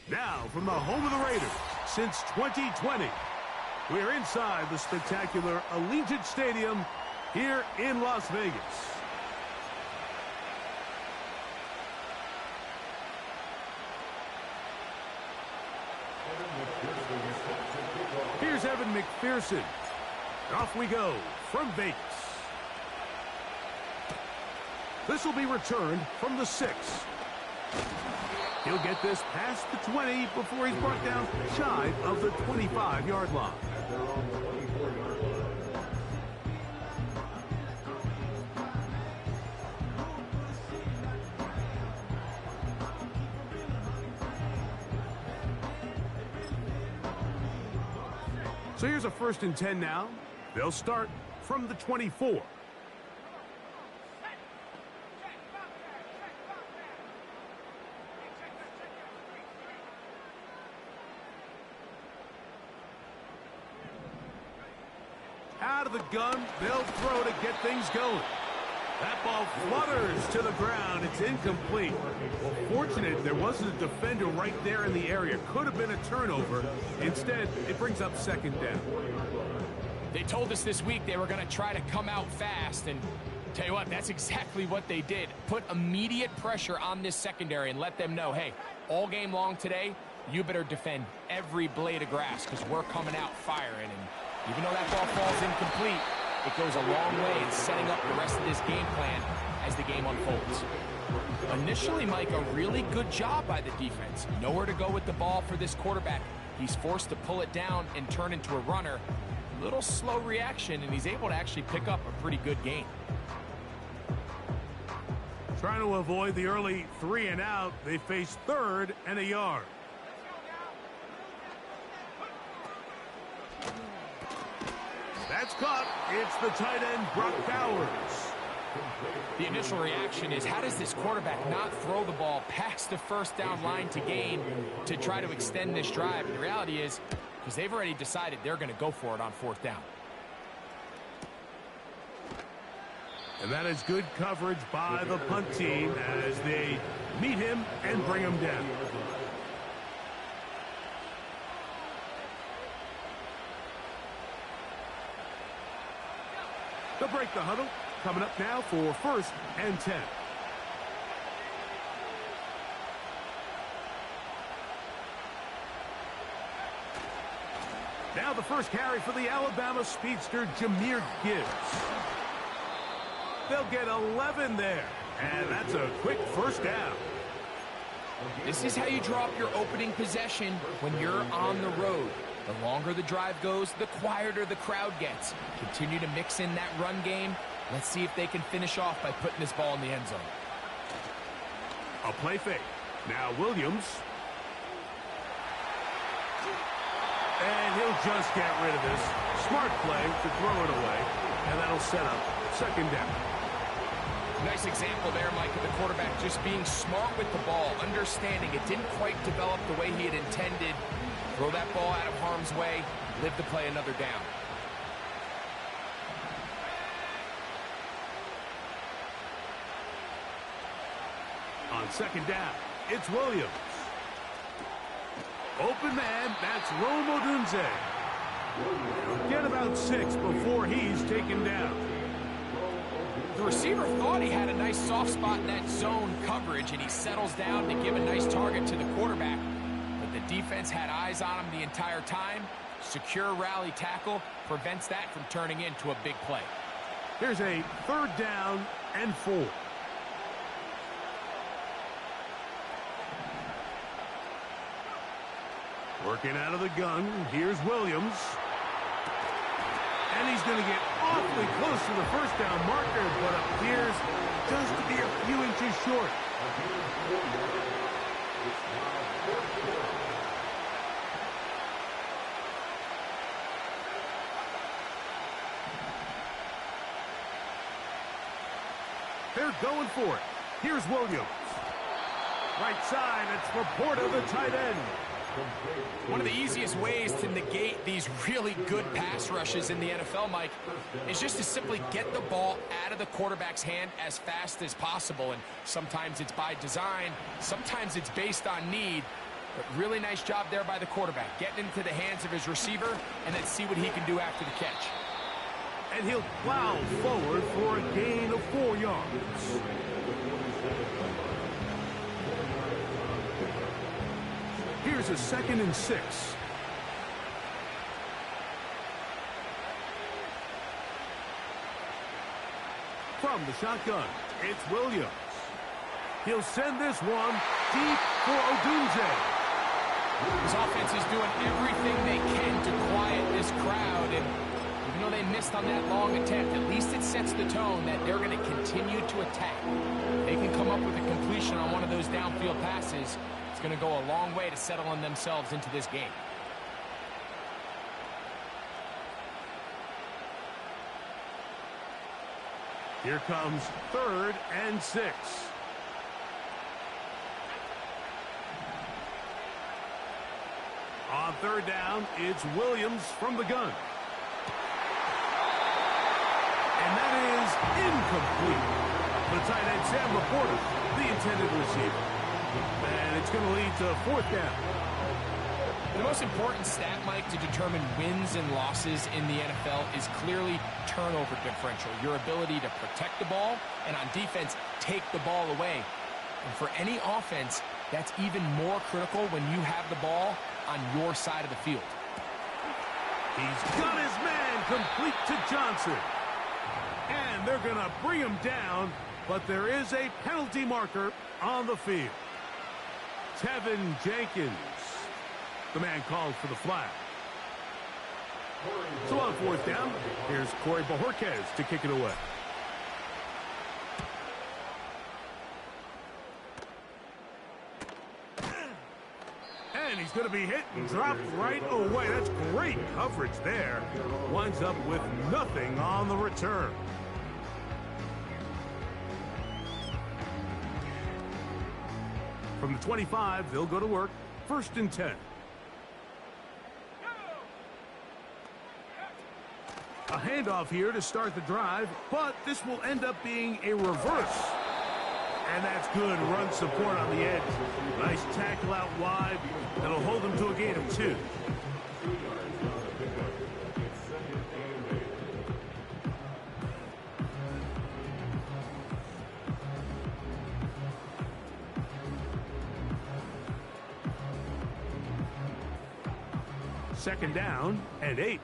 Now, from the home of the Raiders, since 2020, we're inside the spectacular Allegiant Stadium here in Las Vegas. Here's Evan McPherson. Off we go from Vegas. This will be returned from the 6. He'll get this past the 20 before he's brought down shy of the 25-yard line. So here's a 1st and 10 now. They'll start from the 24. Out of the gun, they'll throw to get things going. That ball flutters to the ground. It's incomplete. Well, fortunate there wasn't a defender right there in the area. Could have been a turnover. Instead, it brings up 2nd down. They told us this week they were going to try to come out fast, and tell you what, that's exactly what they did. Put immediate pressure on this secondary and let them know, hey, all game long today, you better defend every blade of grass because we're coming out firing. And even though that ball falls incomplete, it goes a long way in setting up the rest of this game plan as the game unfolds. Initially, Mike, a really good job by the defense. Nowhere to go with the ball for this quarterback. He's forced to pull it down and turn into a runner. Little slow reaction, and he's able to actually pick up a pretty good gain. Trying to avoid the early 3 and out, they face 3rd and a yard. That's caught. It's the tight end, Brock Bowers. The initial reaction is, how does this quarterback not throw the ball past the 1st down line to gain to try to extend this drive? And the reality is, because they've already decided they're going to go for it on 4th down. And that is good coverage by the punt team as they meet him and bring him down. They'll break the huddle. Coming up now for 1st and 10. Now the first carry for the Alabama speedster, Jahmyr Gibbs. They'll get 11 there, and that's a quick 1st down. This is how you draw up your opening possession when you're on the road. The longer the drive goes, the quieter the crowd gets. Continue to mix in that run game. Let's see if they can finish off by putting this ball in the end zone. A play fake. Now Williams. And he'll just get rid of this. Smart play to throw it away. And that'll set up 2nd down. Nice example there, Mike, of the quarterback just being smart with the ball, understanding it didn't quite develop the way he had intended. Throw that ball out of harm's way, live to play another down. On 2nd down, it's Williams. Open man, that's Rome Odunze. Get about 6 before he's taken down. The receiver thought he had a nice soft spot in that zone coverage, and he settles down to give a nice target to the quarterback. But the defense had eyes on him the entire time. Secure rally tackle prevents that from turning into a big play. Here's a 3rd down and 4. Working out of the gun, here's Williams. And he's going to get awfully close to the 1st down marker, but appears just to be a few inches short. They're going for it. Here's Williams. Right side, it's Laporta, the tight end. One of the easiest ways to negate these really good pass rushes in the NFL, Mike, is just to simply get the ball out of the quarterback's hand as fast as possible. And sometimes it's by design, sometimes it's based on need. But really nice job there by the quarterback, getting into the hands of his receiver, and then see what he can do after the catch. And he'll plow forward for a gain of 4 yards. Here's a 2nd and 6. From the shotgun, it's Williams. He'll send this one deep for Odunze. This offense is doing everything they can to quiet this crowd, and even though they missed on that long attempt, at least it sets the tone that they're going to continue to attack. They can come up with a completion on one of those downfield passes. It's going to go a long way to settling themselves into this game. Here comes 3rd and 6. On 3rd down, it's Williams from the gun. And that is incomplete. The tight end, Sam Laporta, the intended receiver. And it's going to lead to 4th down. The most important stat, Mike, to determine wins and losses in the NFL is clearly turnover differential, your ability to protect the ball, and on defense, take the ball away. And for any offense, that's even more critical when you have the ball on your side of the field. He's got his man complete to Johnson. And they're going to bring him down, but there is a penalty marker on the field. Tevin Jenkins, the man called for the flag. So on 4th down, here's Corey Bojorquez to kick it away. And he's going to be hit and dropped right away. That's great coverage there. Winds up with nothing on the return. From the 25, they'll go to work. 1st and 10. A handoff here to start the drive, but this will end up being a reverse. And that's good run support on the edge. Nice tackle out wide. That'll hold them to a gain of 2. Second down and 8.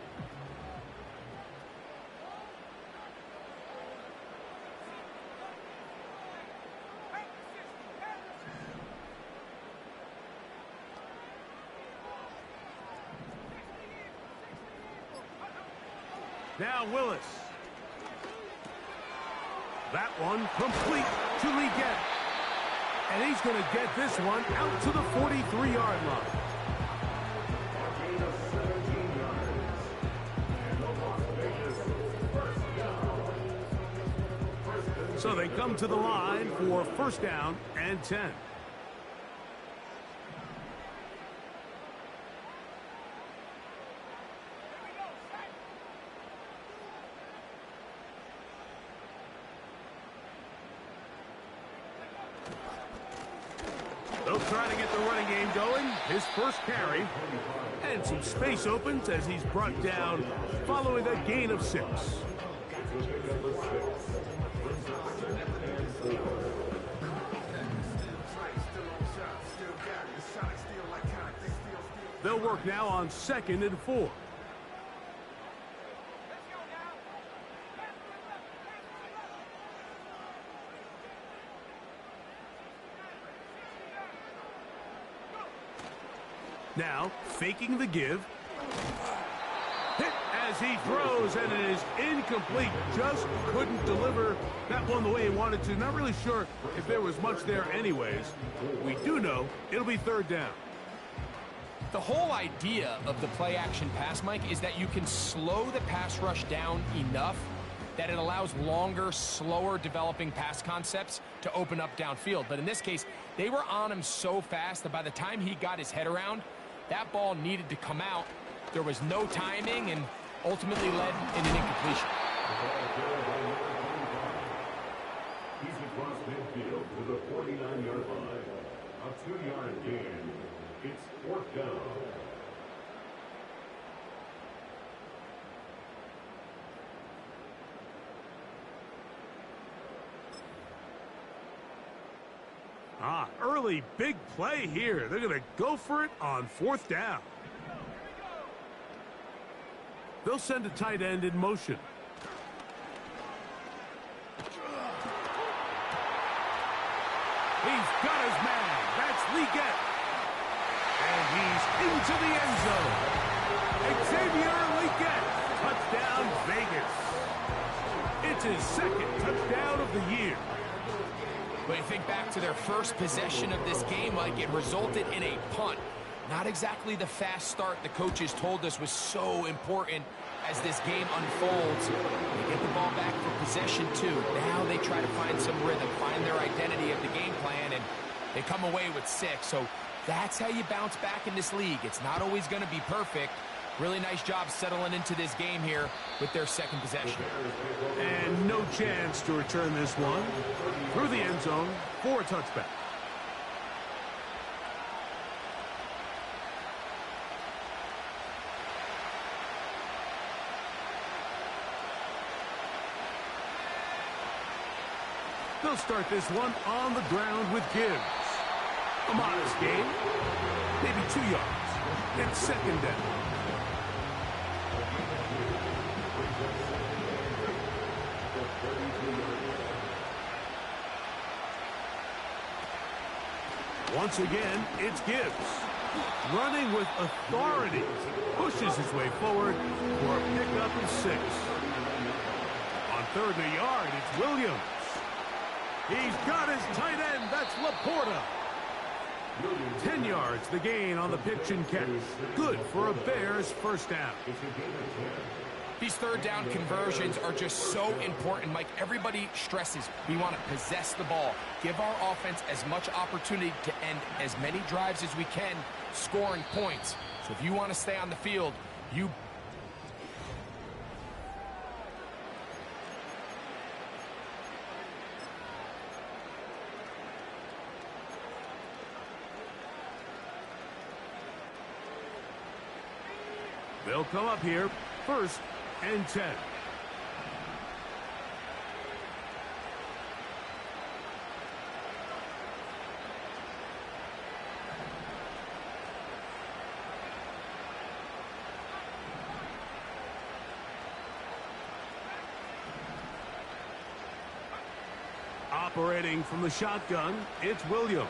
Now Willis. That one complete to Leggett. And he's going to get this one out to the 43-yard line. So they come to the line for 1st down and 10. They'll try to get the running game going. His first carry. And some space opens as he's brought down following a gain of 6. They'll work now on 2nd and 4. Now, faking the give. Hit as he throws, and it is incomplete. Just couldn't deliver that one the way he wanted to. Not really sure if there was much there anyways. We do know it'll be 3rd down. The whole idea of the play-action pass, Mike, is that you can slow the pass rush down enough that it allows longer, slower developing pass concepts to open up downfield. But in this case, they were on him so fast that by the time he got his head around, that ball needed to come out. There was no timing and ultimately led in an incompletion. He's across midfield to the 49-yard line. A 2-yard gain. It's fourth down. Early big play here. They're going to go for it on fourth down. They'll send a tight end in motion. He's got his man. That's Leggett. And he's into the end zone. Xavier Leggett. Touchdown, Vegas. It's his second touchdown of the year. When you think back to their first possession of this game, Mike, it resulted in a punt. Not exactly the fast start the coaches told us was so important as this game unfolds. They get the ball back for possession two. Now they try to find some rhythm, find their identity of the game plan, and they come away with 6. So that's how you bounce back in this league. It's not always going to be perfect. Really nice job settling into this game here with their second possession. And no chance to return this one. Through the end zone for a touchback. They'll start this one on the ground with Gibbs. A modest game. Maybe 2 yards. It's second down. Once again, it's Gibbs. Running with authority. Pushes his way forward for a pickup of 6. On third and a yard, it's Williams. He's got his tight end. That's Laporta. 10 yards the gain on the pitch and catch. Good for a Bears first down. These third down conversions are just so important, Mike. Everybody stresses we want to possess the ball, give our offense as much opportunity to end as many drives as we can, scoring points. So if you want to stay on the field, you... They'll come up here, first and 10. Operating from the shotgun, it's Williams.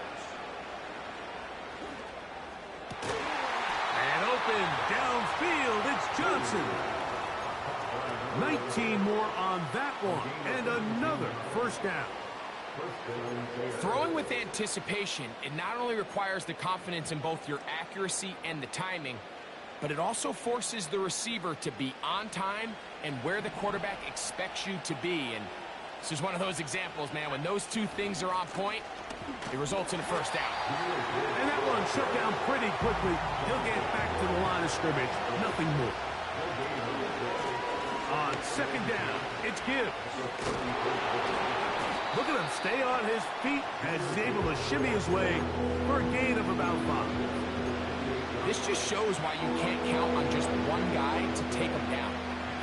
And open downfield, it's Johnson. 19 more on that one, and another first down. Throwing with anticipation, it not only requires the confidence in both your accuracy and the timing, but it also forces the receiver to be on time and where the quarterback expects you to be. And this is one of those examples, man. When those two things are on point, it results in a first down. And that one shut down pretty quickly. He'll get back to the line of scrimmage. Nothing more. On second down, it's Gibbs. Look at him stay on his feet as he's able to shimmy his way for a gain of about 5. This just shows why you can't count on just one guy to take him down.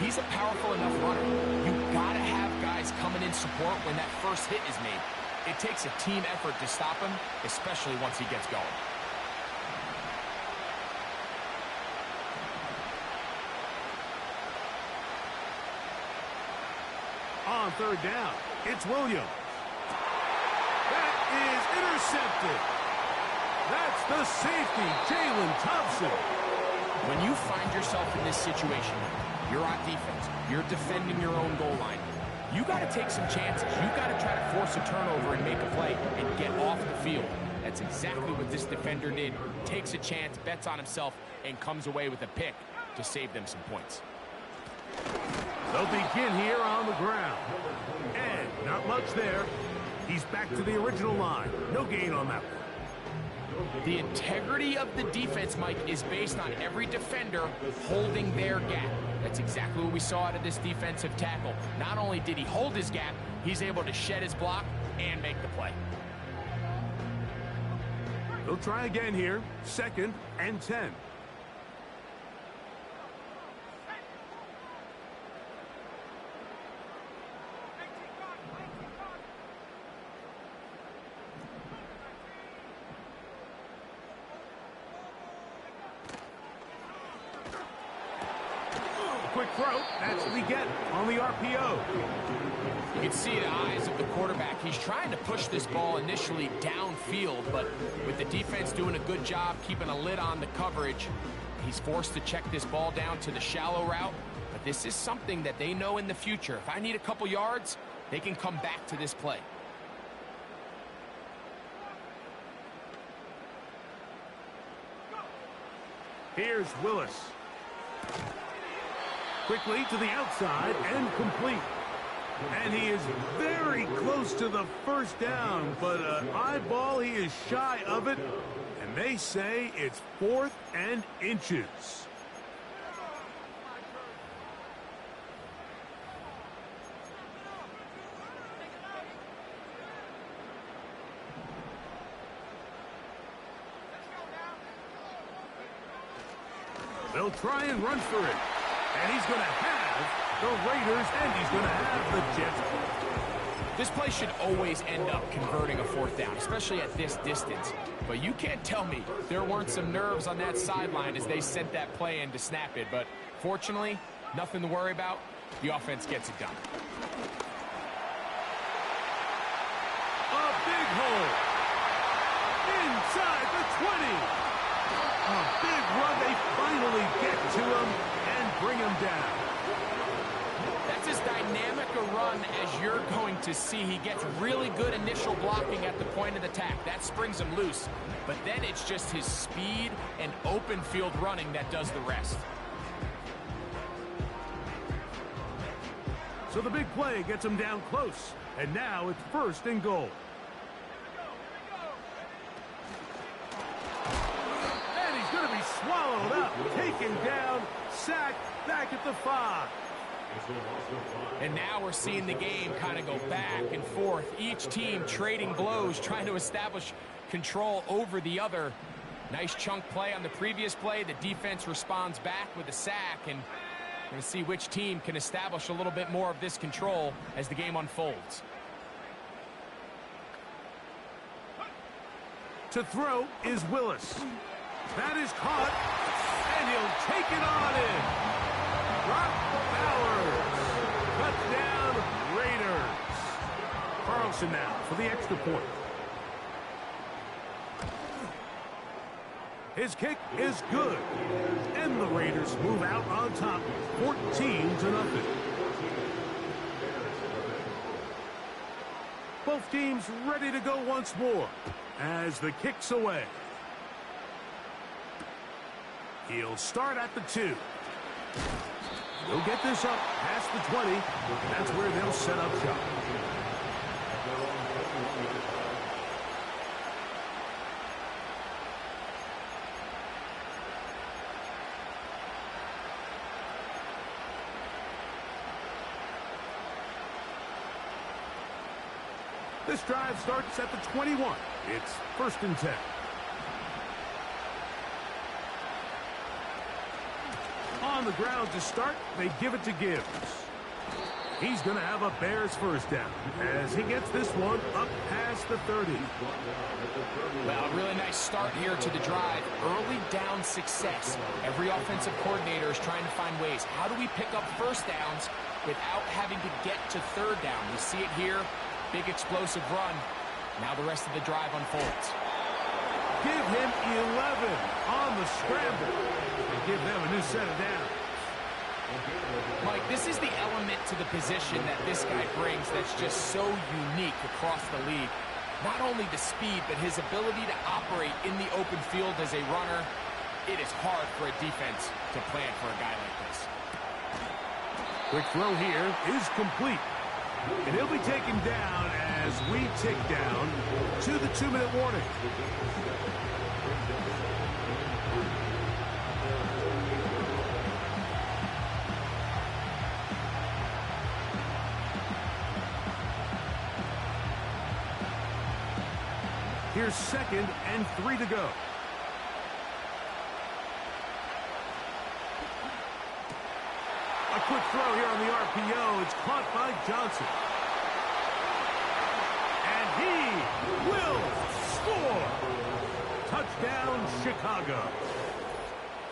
He's a powerful enough runner. You've got to have guys coming in support when that first hit is made. It takes a team effort to stop him, especially once he gets going. On third down, it's Williams. That is intercepted. That's the safety, Jalen Thompson. When you find yourself in this situation, you're on defense, you're defending your own goal line, you got to take some chances. You got to try to force a turnover and make a play and get off the field. That's exactly what this defender did. Takes a chance, bets on himself, and comes away with a pick to save them some points. They'll begin here on the ground. And not much there. He's back to the original line. No gain on that one. The integrity of the defense, Mike, is based on every defender holding their gap. That's exactly what we saw out of this defensive tackle. Not only did he hold his gap, he's able to shed his block and make the play. They'll try again here. 2nd and 10. Quick throw. That's what we get on the RPO. You can see the eyes of the quarterback. He's trying to push this ball initially downfield, but with the defense doing a good job keeping a lid on the coverage, he's forced to check this ball down to the shallow route. But this is something that they know in the future. If I need a couple yards, they can come back to this play. Here's Willis. Quickly to the outside and complete. And he is very close to the first down, but eyeball, he is shy of it. And they say it's 4th and inches. They'll try and run for it. And he's going to have the Raiders, and he's going to have the Jets. This play should always end up converting a 4th down, especially at this distance. But you can't tell me there weren't some nerves on that sideline as they sent that play in to snap it. But fortunately, nothing to worry about. The offense gets it done. A big hole. Inside the 20. A big run. They finally get to him and bring him down. That's as dynamic a run as you're going to see. He gets really good initial blocking at the point of attack. That springs him loose. But then it's just his speed and open field running that does the rest. So the big play gets him down close. And now it's 1st and goal. And he's going to be swallowed up, taken down, sacked, back at the 5. And now we're seeing the game kind of go back and forth. Each team trading blows, trying to establish control over the other. Nice chunk play on the previous play. The defense responds back with a sack, and we're going to see which team can establish a little bit more of this control as the game unfolds. To throw is Willis. That is caught, and he'll take it on in. Brock Bowers. Touchdown, Raiders. Carlson now for the extra point. His kick is good. And the Raiders move out on top, 14-0. Both teams ready to go once more as the kick's away. He'll start at the 2. They'll get this up past the 20. That's where they'll set up shop. This drive starts at the 21. It's 1st and 10. On the ground to start, they give it to Gibbs. He's going to have a Bears 1st down as he gets this one up past the 30. Well, a really nice start here to the drive. Early down success. Every offensive coordinator is trying to find ways. How do we pick up 1st downs without having to get to 3rd down? We see it here. Big explosive run. Now the rest of the drive unfolds. Give him 11 on the scramble. And give them a new set of downs. Mike, this is the element to the position that this guy brings that's just so unique across the league. Not only the speed, but his ability to operate in the open field as a runner. It is hard for a defense to plan for a guy like this. Quick throw here is complete. And he'll be taken down as we tick down to the 2-minute warning. Here's 2nd and 3 to go. A quick throw here on the RPO. It's caught by Johnson. And he will score. Touchdown, Chicago.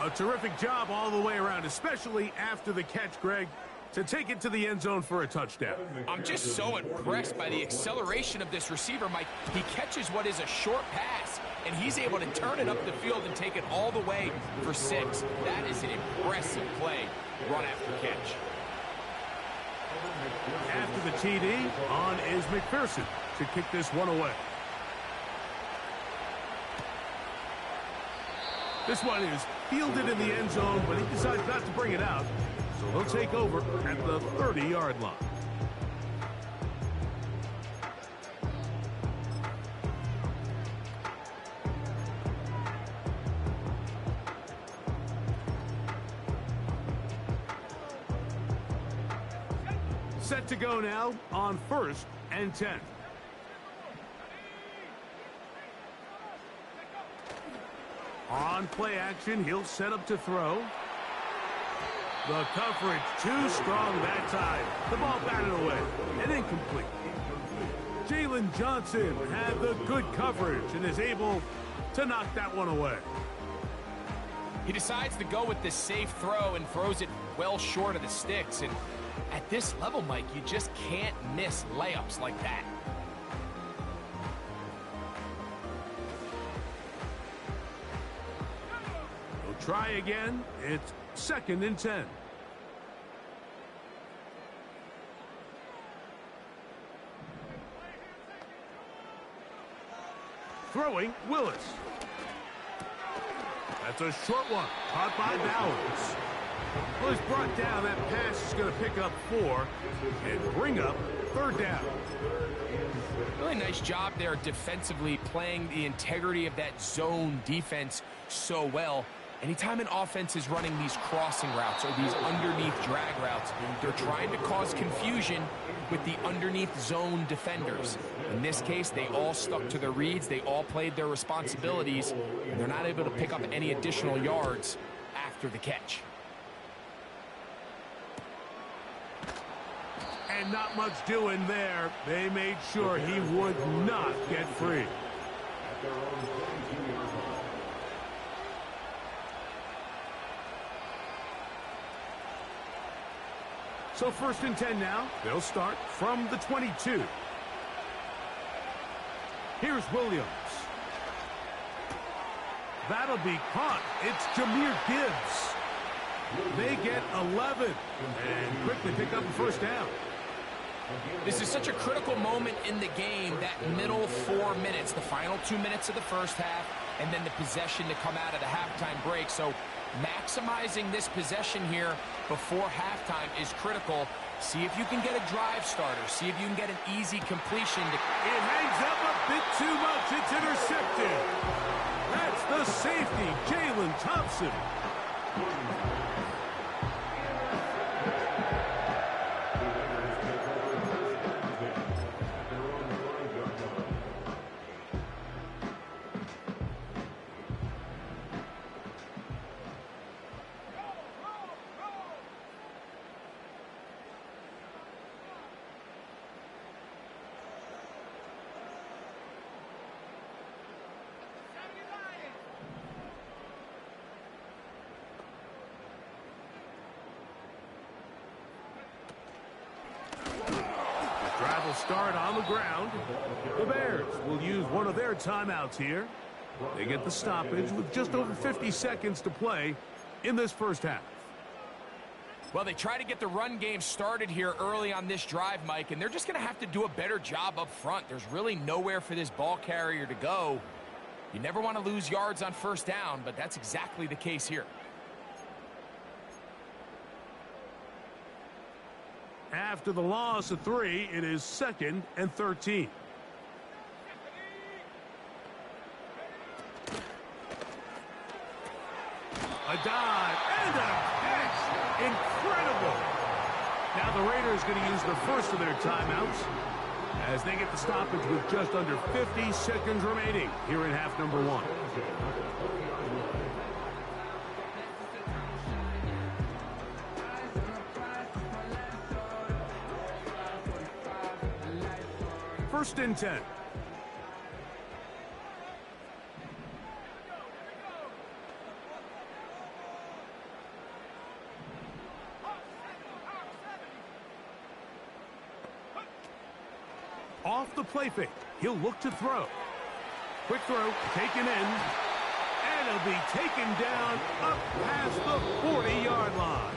A terrific job all the way around, especially after the catch, Greg, to take it to the end zone for a touchdown. I'm just so impressed by the acceleration of this receiver, Mike. He catches what is a short pass, and he's able to turn it up the field and take it all the way for 6. That is an impressive play, run after catch. After the TD, on is McPherson to kick this one away. This one is fielded in the end zone, but he decides not to bring it out. So they'll take over at the 30-yard line. Set to go now on 1st and 10. On play action, he'll set up to throw. The coverage too strong that time. The ball batted away and incomplete. Jalen Johnson had the good coverage and is able to knock that one away. He decides to go with the safe throw and throws it well short of the sticks. And at this level, Mike, you just can't miss layups like that. We'll try again. It's 2nd and 10. Throwing, Willis. That's a short one, caught by Bowers. Well, he's brought down. That pass is going to pick up 4 and bring up 3rd down. Really nice job there defensively, playing the integrity of that zone defense so well. Anytime an offense is running these crossing routes or these underneath drag routes, they're trying to cause confusion with the underneath zone defenders. In this case, they all stuck to their reads, they all played their responsibilities, and they're not able to pick up any additional yards after the catch. And not much doing there. They made sure he would not get free. So 1st and 10 now. They'll start from the 22. Here's Williams. That'll be caught. It's Jahmyr Gibbs. They get 11 and quickly pick up the 1st down. This is such a critical moment in the game, that middle 4 minutes, the final 2 minutes of the first half, and then the possession to come out of the halftime break. So maximizing this possession here before halftime is critical. See if you can get a drive starter. See if you can get an easy completion. It hangs up a bit too much. It's intercepted. That's the safety, Jalen Thompson. Drive will start on the ground. The Bears will use one of their timeouts here. They get the stoppage with just over 50 seconds to play in this first half. Well, they try to get the run game started here early on this drive, Mike, and they're just going to have to do a better job up front. There's really nowhere for this ball carrier to go. You never want to lose yards on 1st down, but that's exactly the case here. After the loss of 3, it is 2nd and 13. A dive and a catch. Incredible. Now the Raiders going to use the first of their timeouts. as they get the stoppage with just under 50 seconds remaining here in half number one. First and 10. Off the play fake. He'll look to throw. Quick throw, taken in. And he'll be taken down up past the 40-yard line.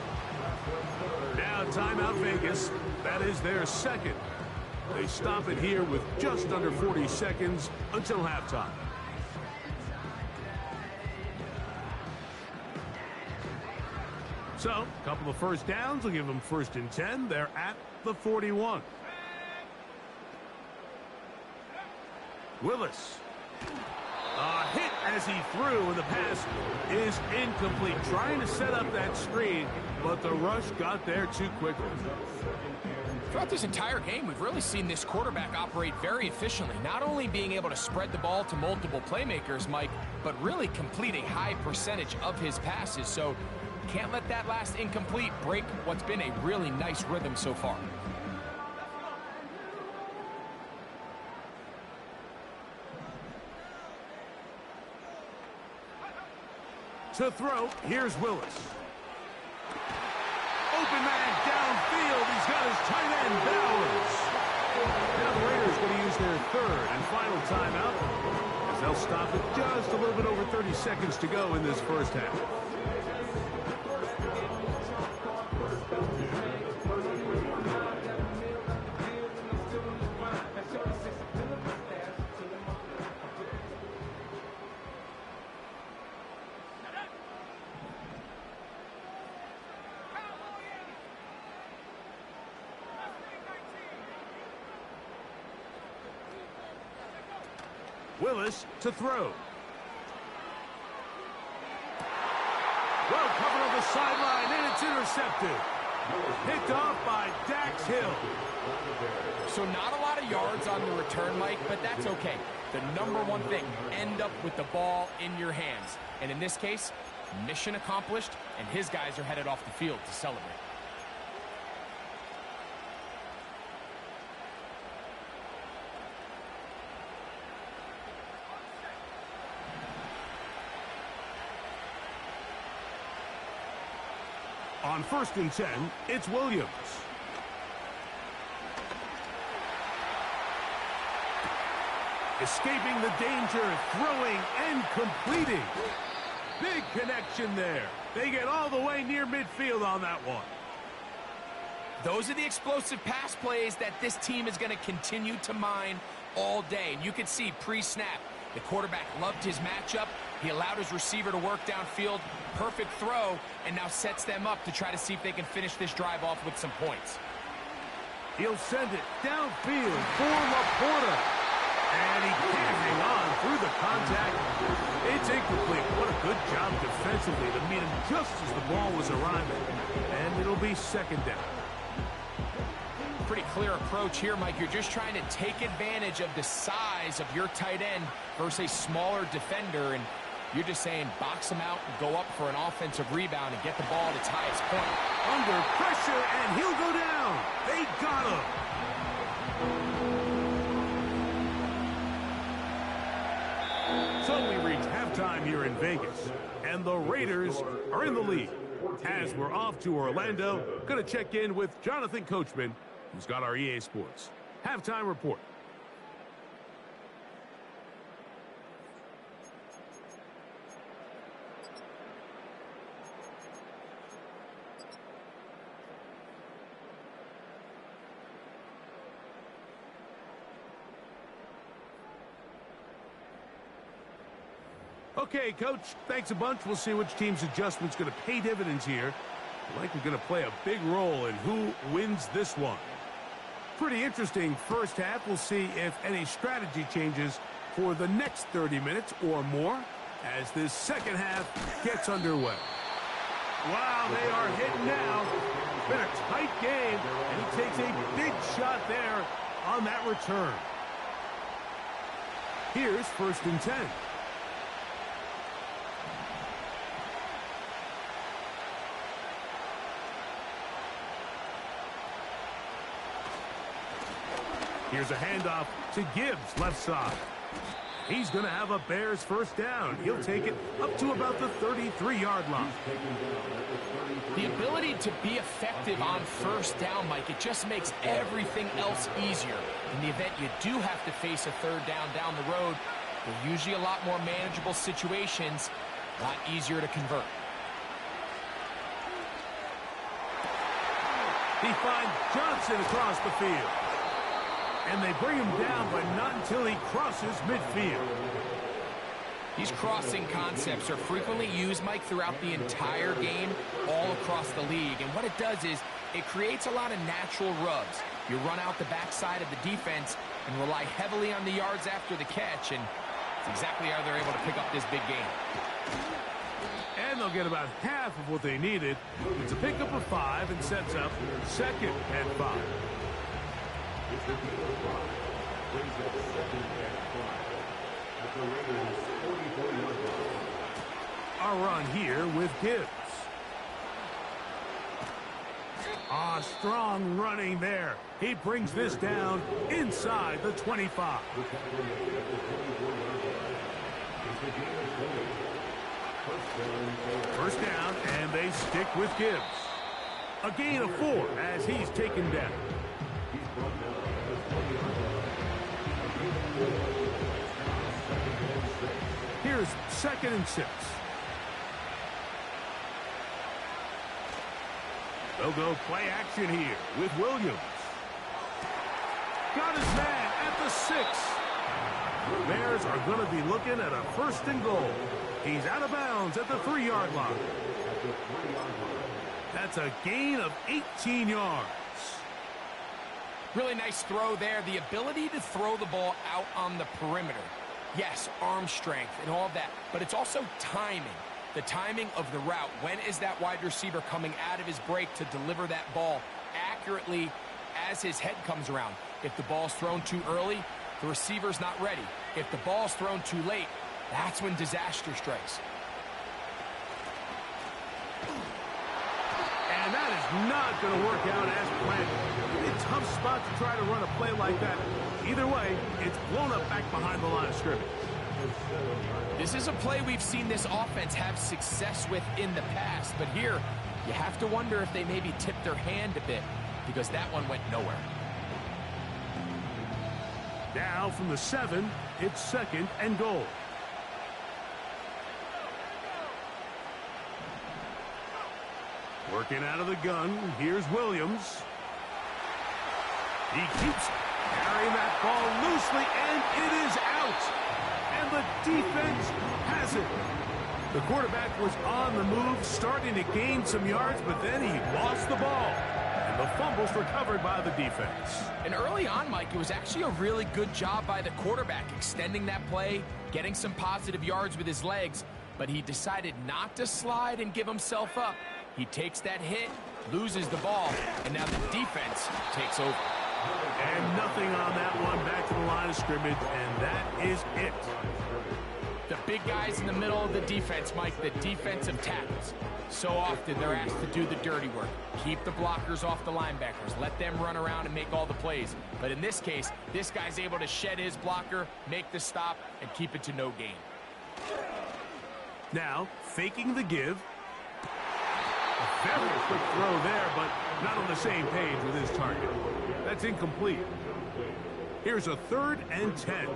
Now timeout Vegas. That is their second. They stop it here with just under 40 seconds until halftime. So, a couple of first downs will give them first and 10. They're at the 41. Willis. A hit as he threw, and the pass is incomplete. Trying to set up that screen, but the rush got there too quickly. Throughout this entire game, we've really seen this quarterback operate very efficiently, not only being able to spread the ball to multiple playmakers, Mike, but really complete a high percentage of his passes. So can't let that last incomplete break what's been a really nice rhythm so far. To throw, here's Willis. Open man downfield. He's got his tight end, Bowers. Now the Raiders going to use their third and final timeout as they'll stop it just a little bit over 30 seconds to go in this first half. Willis to throw. Well covered on the sideline, and it's intercepted. Picked off by Dax Hill. So not a lot of yards on the return, Mike, but that's okay. The number one thing, end up with the ball in your hands. And in this case, mission accomplished, and his guys are headed off the field to celebrate. On first and 10, it's Williams. Escaping the danger, throwing and completing. Big connection there. They get all the way near midfield on that one. Those are the explosive pass plays that this team is going to continue to mine all day. And you can see pre-snap, the quarterback loved his matchup. He allowed his receiver to work downfield. Perfect throw, and now sets them up to try to see if they can finish this drive off with some points. He'll send it downfield for Laporta. And he can't hang on through the contact. It's incomplete. What a good job defensively to meet him just as the ball was arriving. And it'll be second down. Pretty clear approach here, Mike. You're just trying to take advantage of the size of your tight end versus a smaller defender, and you're just saying box him out and go up for an offensive rebound and get the ball at its highest point. Under pressure, and he'll go down. They got him. So we reach halftime here in Vegas, and the Raiders are in the lead. As we're off to Orlando, going to check in with Jonathan Coachman, who's got our EA Sports halftime report. Okay, Coach, thanks a bunch. We'll see which team's adjustment's going to pay dividends here. Likely going to play a big role in who wins this one. Pretty interesting first half. We'll see if any strategy changes for the next 30 minutes or more as this second half gets underway. Wow, they are hitting now. Been a tight game, and he takes a big shot there on on that return. Here's 1st and 10. Here's a handoff to Gibbs, left side. He's going to have a Bears 1st down. He'll take it up to about the 33-yard line. The ability to be effective on 1st down, Mike, it just makes everything else easier. In the event you do have to face a 3rd down the road, they're usually a lot more manageable situations, a lot easier to convert. He finds Johnson across the field. And they bring him down, but not until he crosses midfield. These crossing concepts are frequently used, Mike, throughout the entire game, all across the league. And what it does is it creates a lot of natural rubs. You run out the backside of the defense and rely heavily on the yards after the catch, and it's exactly how they're able to pick up this big game. And they'll get about half of what they needed. It's a pickup of 5 and sets up 2nd and 5. A run here with Gibbs. Strong running there. He brings this down inside the 25. First down, and they stick with Gibbs. A gain of 4 as he's taken down. Here's 2nd and 6. They'll go play action here with Williams. Got his man at the 6. The Bears are going to be looking at a 1st and goal. He's out of bounds at the 3-yard line. That's a gain of 18 yards. Really nice throw there. The ability to throw the ball out on the perimeter. Yes, arm strength and all of that, but it's also timing. The timing of the route. When is that wide receiver coming out of his break to deliver that ball accurately as his head comes around? If the ball's thrown too early, the receiver's not ready. If the ball's thrown too late, that's when disaster strikes. And that is not going to work out as planned. It's a tough spot to try to run a play like that. Either way, it's blown up back behind the line of scrimmage. This is a play we've seen this offense have success with in the past, but here you have to wonder if they maybe tipped their hand a bit because that one went nowhere. Now from the 7, it's 2nd and goal. Working out of the gun, here's Williams. He keeps carrying that ball loosely, and it is out. And the defense has it. The quarterback was on the move, starting to gain some yards, but then he lost the ball. And the fumble's recovered by the defense. And early on, Mike, it was actually a really good job by the quarterback, extending that play, getting some positive yards with his legs, but he decided not to slide and give himself up. He takes that hit, loses the ball, and now the defense takes over. And nothing on that one, back to the line of scrimmage, and that is it. The big guys in the middle of the defense, Mike, the defensive tackles. So often they're asked to do the dirty work. Keep the blockers off the linebackers. Let them run around and make all the plays. But in this case, this guy's able to shed his blocker, make the stop, and keep it to no gain. Now, faking the give. A very quick throw there, but not on the same page with his target. That's incomplete. Here's a 3rd and 10.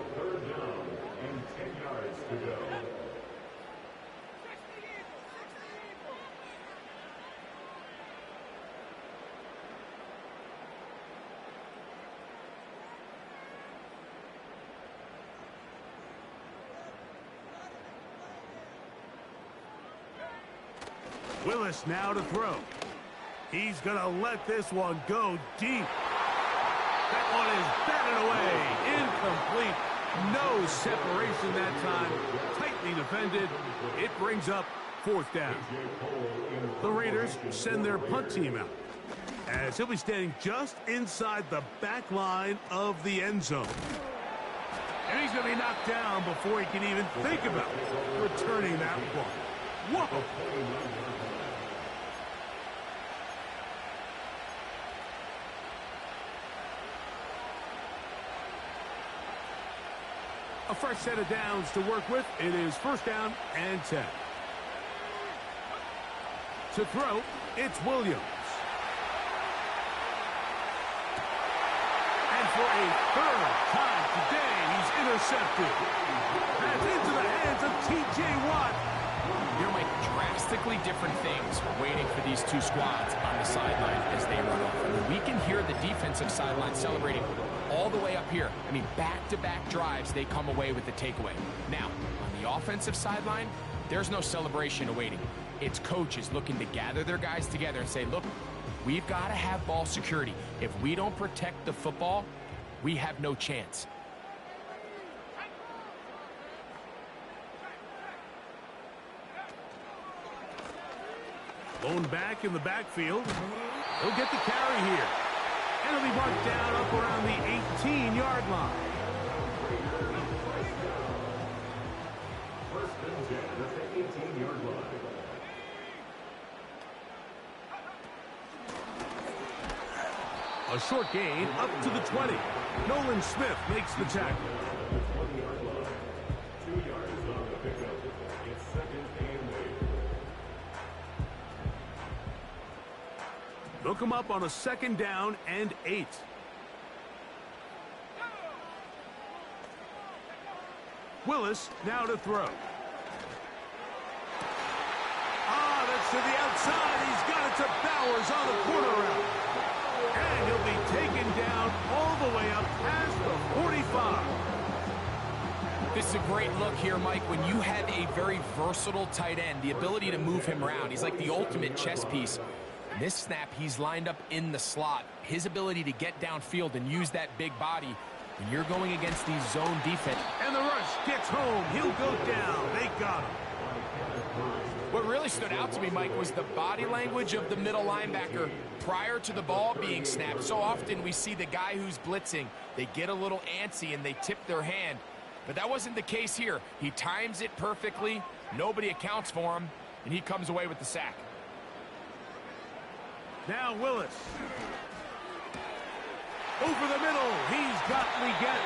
Willis now to throw. He's going to let this one go deep. That one is batted away. Incomplete. No separation that time. Tightly defended. It brings up 4th down. The Raiders send their punt team out. as he'll be standing just inside the back line of the end zone. And he's going to be knocked down before he can even think about returning that one. Whoa! A fresh set of downs to work with. It is first down and 10. To throw, it's Williams. And for a third time today, he's intercepted. That's into the hands of T.J. Watt. You're like drastically different things waiting for these two squads on the sideline as they run off. I mean, we can hear the defensive sideline celebrating all the way up here. I mean, back-to-back drives, they come away with the takeaway. Now, on the offensive sideline, there's no celebration awaiting. It's coaches looking to gather their guys together and say, look, we've got to have ball security. If we don't protect the football, we have no chance. Blown back in the backfield. He'll get the carry here. And he'll be marked down up around the 18-yard line. A short gain up to the 20. Nolan Smith makes the tackle. Look him up on a second down and 8. Willis now to throw. That's to the outside. He's got it to Bowers on the corner route. And he'll be taken down all the way up past the 45. This is a great look here, Mike, when you have a very versatile tight end, the ability to move him around. He's like the ultimate chess piece. This snap, he's lined up in the slot. His ability to get downfield and use that big body when you're going against these zone defense. And the rush gets home. He'll go down. They got him. What really stood out to me, Mike, was the body language of the middle linebacker prior to the ball being snapped. So often we see the guy who's blitzing, they get a little antsy and they tip their hand. But that wasn't the case here. He times it perfectly. Nobody accounts for him, and he comes away with the sack. Now Willis. Over the middle, he's got Leggett.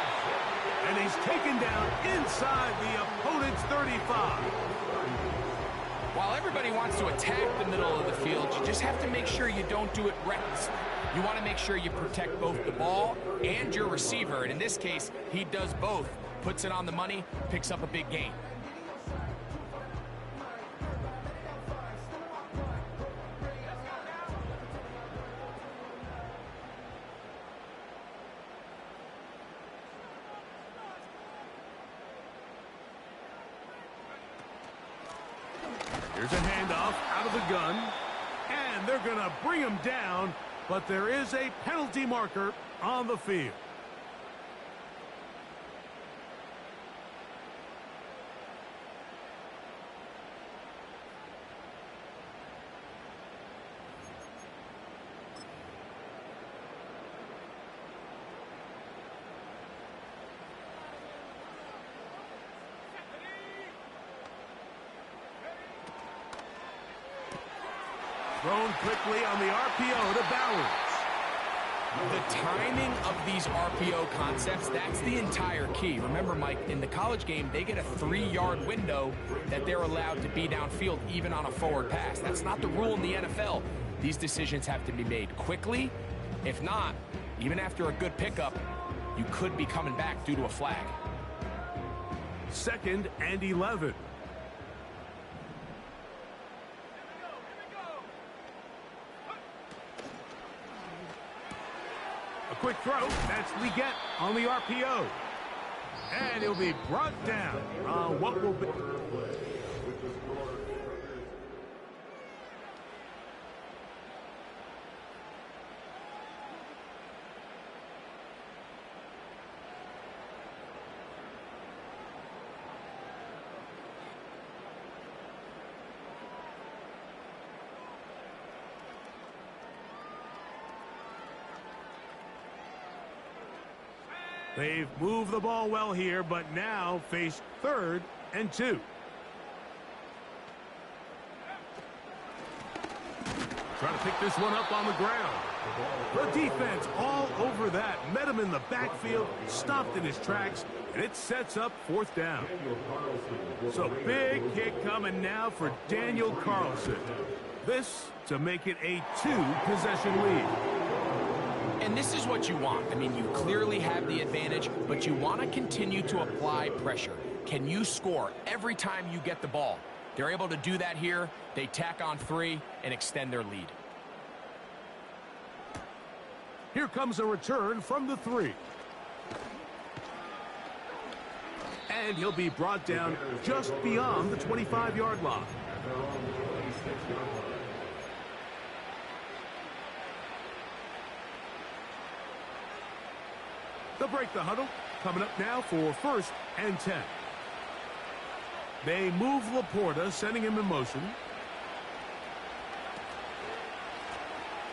And he's taken down inside the opponent's 35. While everybody wants to attack the middle of the field, you just have to make sure you don't do it reckless. You want to make sure you protect both the ball and your receiver. And in this case, he does both. Puts it on the money, picks up a big gain. Here's a handoff out of the gun. And they're going to bring him down, but there is a penalty marker on the field. Thrown quickly on the RPO to Bowers. The timing of these RPO concepts, that's the entire key. Remember, Mike, in the college game, they get a 3-yard window that they're allowed to be downfield, even on a forward pass. That's not the rule in the NFL. These decisions have to be made quickly. If not, even after a good pickup, you could be coming back due to a flag. 2nd and 11. A quick throw. That's Leggett on the RPO. And he'll be brought down on what will be... They've moved the ball well here, but now face 3rd and 2. Trying to pick this one up on the ground. The defense all over that. Met him in the backfield, stopped in his tracks, and it sets up 4th down. So big kick coming now for Daniel Carlson. This to make it a 2-possession lead. And this is what you want. I mean, you clearly have the advantage, but you want to continue to apply pressure. Can you score every time you get the ball? They're able to do that here. They tack on 3 and extend their lead. Here comes a return from the 3. And he'll be brought down just beyond the 25-yard line. They'll break the huddle. Coming up now for 1st and 10. They move Laporta, sending him in motion.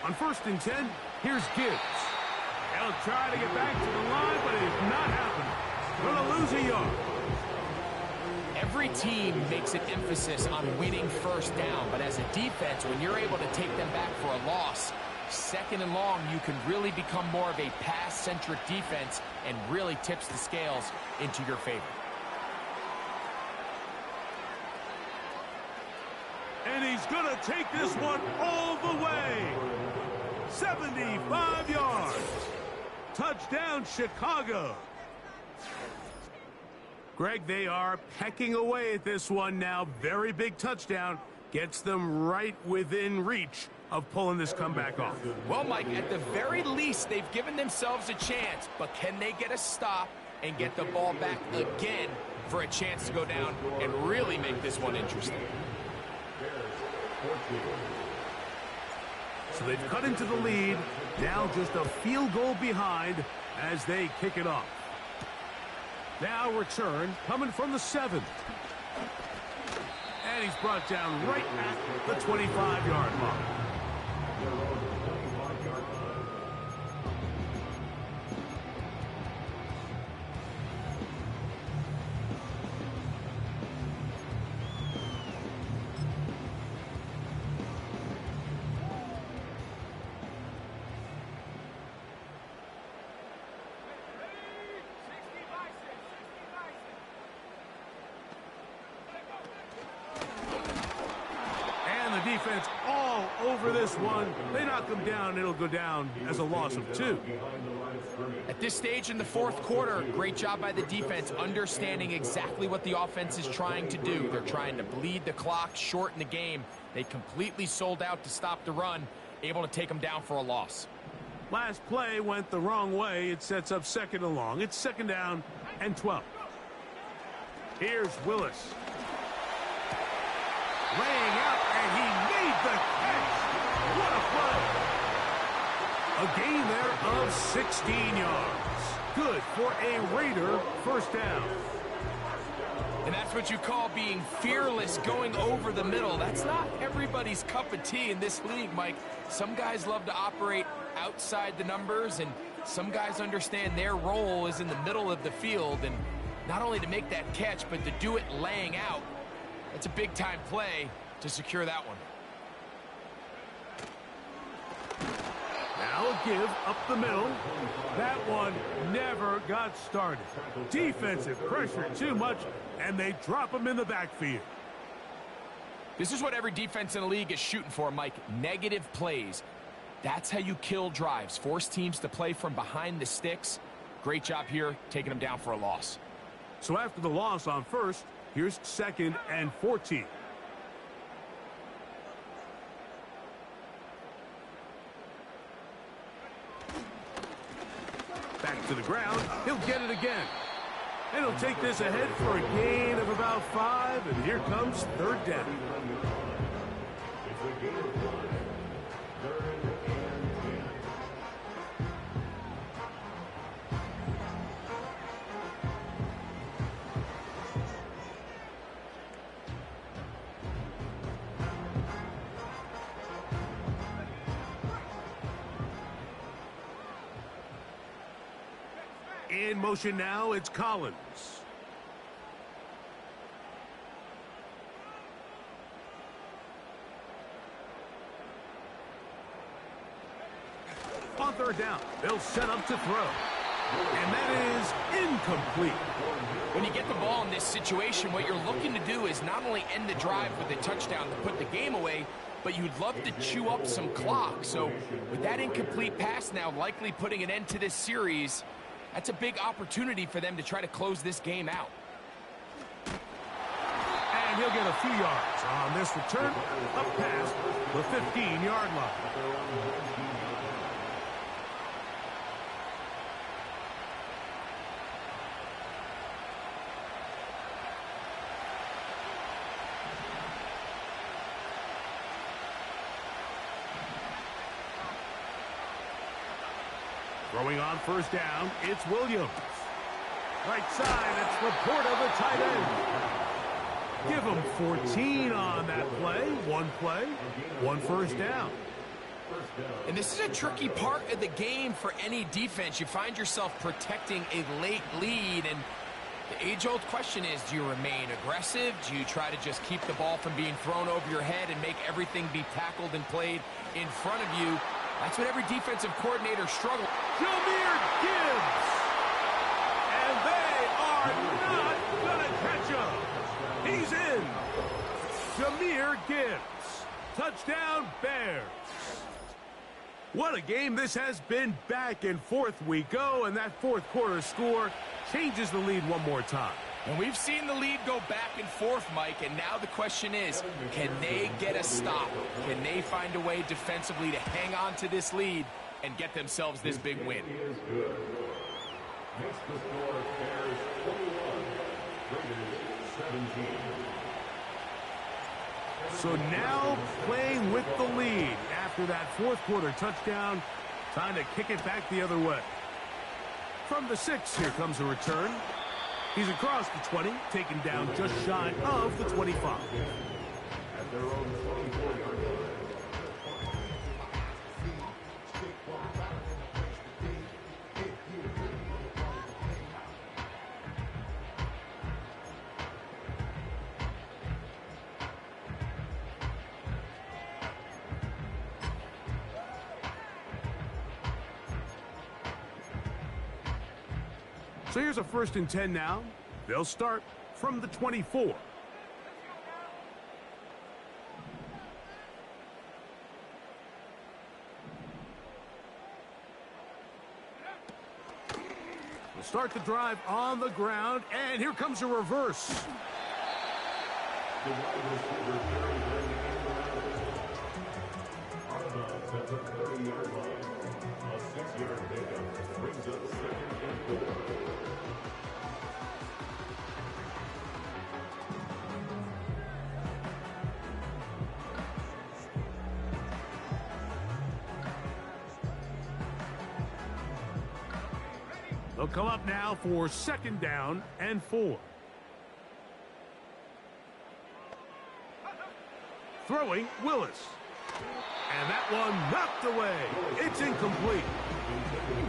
On 1st and 10, here's Gibbs. They'll try to get back to the line, but it's not happening. Going to lose a yard. Every team makes an emphasis on winning 1st down, but as a defense, when you're able to take them back for a loss, 2nd and long, you can really become more of a pass-centric defense and really tips the scales into your favor. And he's going to take this one all the way. 75 yards. Touchdown, Chicago. Greg, they are pecking away at this one now. Very big touchdown. Gets them right within reach of pulling this comeback off. Well, Mike, at the very least, they've given themselves a chance, but can they get a stop and get the ball back again for a chance to go down and really make this one interesting? So they've cut into the lead, now just a field goal behind as they kick it off. Now return coming from the 7. And he's brought down right at the 25-yard mark. Defense all over this one. They knock him down. It'll go down as a loss of 2. At this stage in the 4th quarter, great job by the defense understanding exactly what the offense is trying to do. They're trying to bleed the clock, shorten the game. They completely sold out to stop the run, able to take them down for a loss. Last play went the wrong way. It sets up 2nd and long. It's 2nd down and 12. Here's Willis. Laying out, and he made the catch. What a play. A gain there of 16 yards. Good for a Raider 1st down. And that's what you call being fearless, going over the middle. That's not everybody's cup of tea in this league, Mike. Some guys love to operate outside the numbers, and some guys understand their role is in the middle of the field, and not only to make that catch, but to do it laying out. That's a big-time play to secure that one. Now a give up the middle. That one never got started. Defensive pressure too much, and they drop him in the backfield. This is what every defense in the league is shooting for, Mike. Negative plays. That's how you kill drives. Force teams to play from behind the sticks. Great job here, taking them down for a loss. So after the loss on 1st, here's 2nd and 14. Back to the ground. He'll get it again. And he'll take this ahead for a gain of about 5. And here comes 3rd down. In motion now, it's Collins. On third down, they'll set up to throw. And that is incomplete. When you get the ball in this situation, what you're looking to do is not only end the drive with a touchdown to put the game away, but you'd love to chew up some clock. So with that incomplete pass now likely putting an end to this series, that's a big opportunity for them to try to close this game out. And he'll get a few yards on this return, up past the 15-yard line. Throwing on first down, it's Williams. Right side, it's Laporta, the tight end. Give him 14 on that play, one first down. And this is a tricky part of the game for any defense. You find yourself protecting a late lead, and the age-old question is, do you remain aggressive? Do you try to just keep the ball from being thrown over your head and make everything be tackled and played in front of you? That's what every defensive coordinator struggles. Jahmyr Gibbs! And they are not going to catch him. He's in. Jahmyr Gibbs. Touchdown, Bears. What a game this has been. Back and forth we go, and that fourth quarter score changes the lead one more time. And we've seen the lead go back and forth, Mike, and now the question is, can they get a stop? Can they find a way defensively to hang on to this lead and get themselves this big win? Makes the score Bears 21, Raiders 17. So now playing with the lead after that fourth quarter touchdown, time to kick it back the other way. From the 6, here comes a return. He's across the 20, taken down just shy of the 25. At their own 24-yard line. So here's a 1st and 10 now. They'll start from the 24. We'll start the drive on the ground, and here comes a reverse. The wide receiver carries out of bounds at the 30-yard line. A 6-yard pickup brings up 2nd and 4. They'll come up now for 2nd down and 4. Throwing, Willis. And that one knocked away. It's incomplete.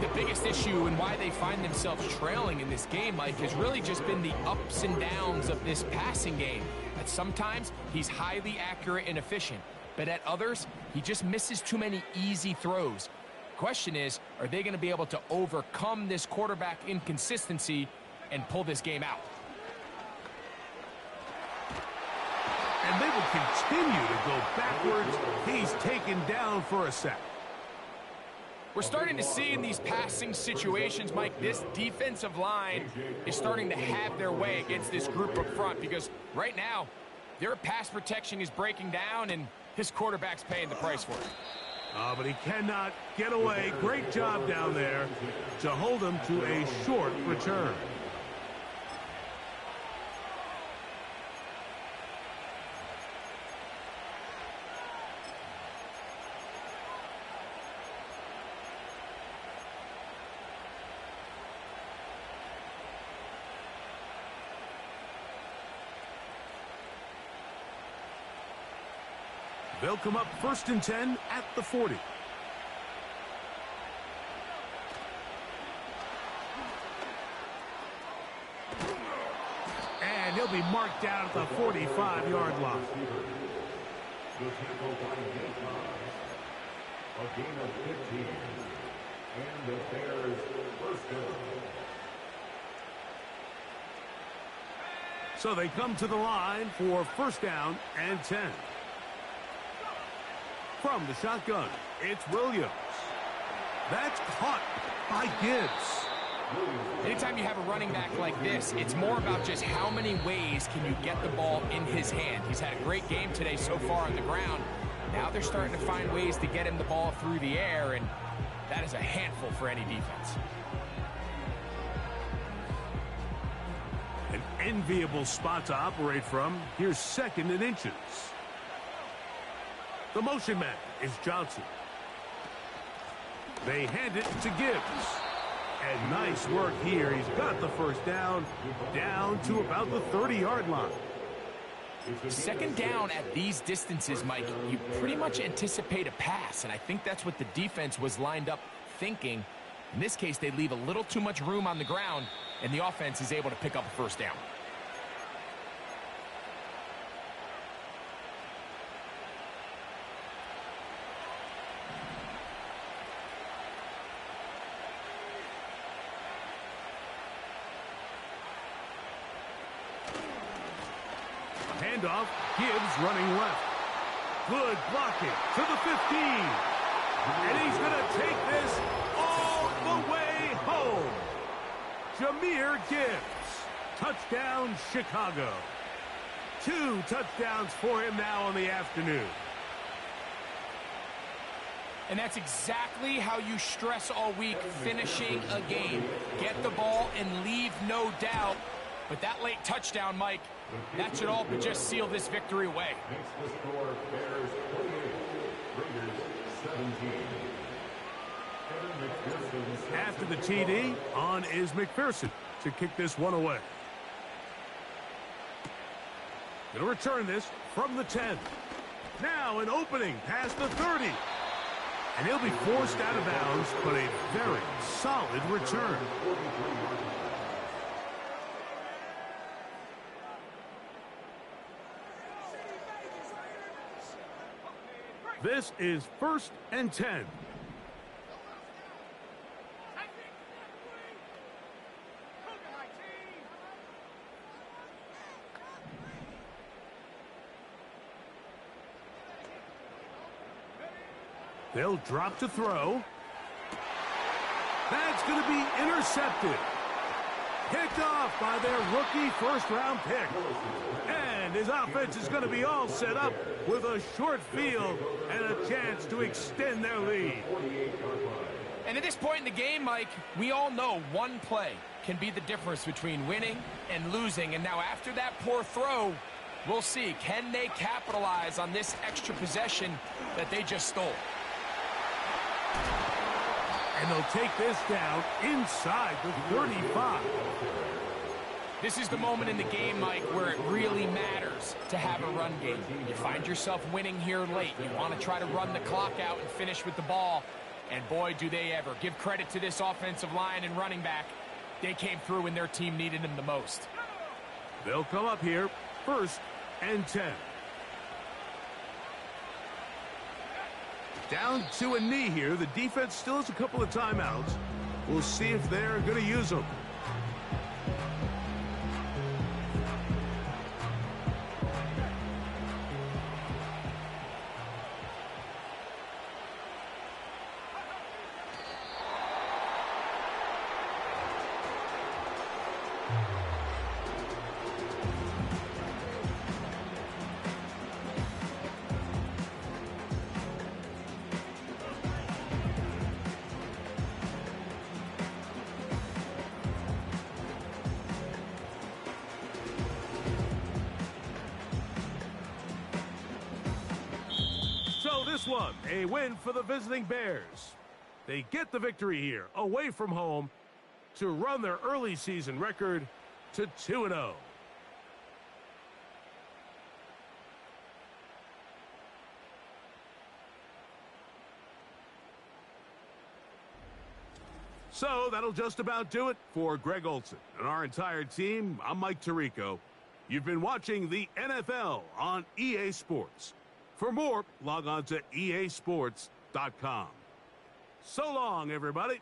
The biggest issue and why they find themselves trailing in this game, Mike, has really just been the ups and downs of this passing game. That sometimes he's highly accurate and efficient, but at others, he just misses too many easy throws. Question is, are they going to be able to overcome this quarterback inconsistency and pull this game out? And they will continue to go backwards. He's taken down for a sack. We're starting to see in these passing situations, Mike, this defensive line is starting to have their way against this group up front, because right now, their pass protection is breaking down, and his quarterback's paying the price for it. But he cannot get away. Great job down there to hold him to a short return. They'll come up 1st and 10 at the 40. he'll be marked down at the 45-yard line. The tackle by Gates. A gain of 15. And the Bears first down. So they come to the line for first down and 10. From the shotgun, it's Williams. That's caught by Gibbs. Anytime you have a running back like this, it's more about just how many ways can you get the ball in his hand. He's had a great game today so far on the ground. Now they're starting to find ways to get him the ball through the air, and that is a handful for any defense. An enviable spot to operate from. Here's second and inches. The motion man is Johnson. They hand it to Gibbs. And nice work here. He's got the first down to about the 30-yard line. Second down at these distances, Mike, you pretty much anticipate a pass, and I think that's what the defense was lined up thinking. In this case, they leave a little too much room on the ground, and the offense is able to pick up a first down. Handoff, Gibbs running left. Good blocking to the 15. And he's going to take this all the way home. Jahmyr Gibbs. Touchdown, Chicago. 2 touchdowns for him now on the afternoon. And that's exactly how you stress all week, finishing a game. Get the ball and leave no doubt. But that late touchdown, Mike, that should all but just seal this victory away. Makes the score Bears 48, Raiders 17. After the TD, on is McPherson to kick this one away. Going to return this from the 10. Now an opening past the 30. And he'll be forced out of bounds, but a very solid return. This is first and 10. They'll drop to throw. That's going to be intercepted. Picked off by their rookie first-round pick. And his offense is going to be all set up with a short field and a chance to extend their lead. And at this point in the game, Mike, we all know one play can be the difference between winning and losing. And now after that poor throw, we'll see, can they capitalize on this extra possession that they just stole? And they'll take this down inside the 35. This is the moment in the game, Mike, where it really matters to have a run game. You find yourself winning here late. You want to try to run the clock out and finish with the ball. And boy, do they ever. Give credit to this offensive line and running back. They came through when their team needed them the most. They'll come up here, first and 10. Down to a knee here. The defense still has a couple of timeouts. We'll see if they're going to use them. This one, a win for the visiting Bears. They get the victory here, away from home, to run their early season record to 2-0. So that'll just about do it for Greg Olson and our entire team. I'm Mike Tirico. You've been watching the NFL on EA Sports. For more, log on to easports.com. So long, everybody.